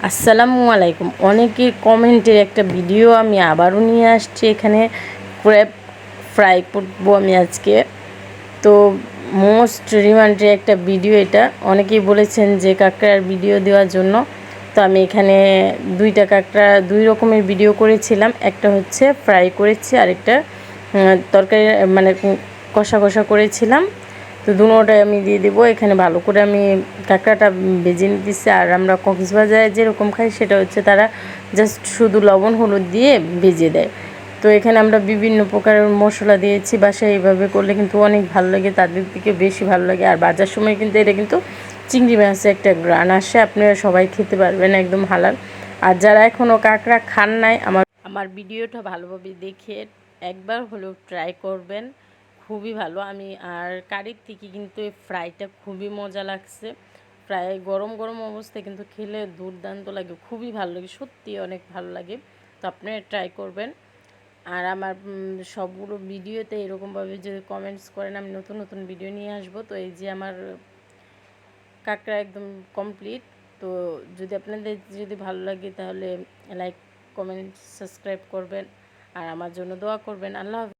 আসসালামু আলাইকুম। অনেকের কমেন্টের একটা ভিডিও আমি আবারও নিয়ে আসছি এখানে। ক্র্যাব ফ্রাই করবো আমি আজকে। তো মোস্ট রিমান্ডের একটা ভিডিও এটা। অনেকেই বলেছেন যে কাঁকড়ার ভিডিও দেওয়ার জন্য। তো আমি এখানে দুইটা কাঁকড়া দুই রকমের ভিডিও করেছিলাম। একটা হচ্ছে ফ্রাই করেছি, আরেকটা তরকারি মানে কষা কষা করেছিলাম। তো দুটোটাই আমি দিয়ে দেবো। এখানে ভালো করে আমি কাঁকড়াটা ভেজে নিতেছি। আর আমরা কক্সবাজারে যেরকম খাই সেটা হচ্ছে তারা জাস্ট শুধু লবণ হলুদ দিয়ে ভেজে দেয়। তো এখানে আমরা বিভিন্ন প্রকারের মশলা দিয়েছি। বাসায় এইভাবে করলে কিন্তু অনেক ভালো লাগে, তাদের থেকে বেশি ভালো লাগে। আর বাজার সময় কিন্তু এটা কিন্তু চিংড়ি মাছের একটা গ্রান আসে, আপনারা সবাই খেতে পারবেন, একদম হালাল। আর যারা এখনও কাঁকড়া খান নাই, আমার ভিডিওটা ভালোভাবে দেখে একবার হলেও ট্রাই করবেন, খুবই ভালো। আর কারির থেকে কিন্তু এই ফ্রাইটা খুবই মজা লাগছে। ফ্রাই গরম গরম অবস্থায় কিন্তু খেলে দুর্দান্ত লাগে, খুবই ভালো লাগে, সত্যি অনেক ভালো লাগে। তো আপনারা ট্রাই করবেন। আর আমার সবগুলো ভিডিওতে এরকমভাবে যদি কমেন্টস করেন, আমি নতুন নতুন ভিডিও নিয়ে আসবো। তো এই যে আমার কাঁকড়া একদম কমপ্লিট। তো আপনাদের যদি ভালো লাগে তাহলে লাইক, কমেন্ট, সাবস্ক্রাইব করবেন আর আমার জন্য দোয়া করবেন। আল্লাহ হাফেজ।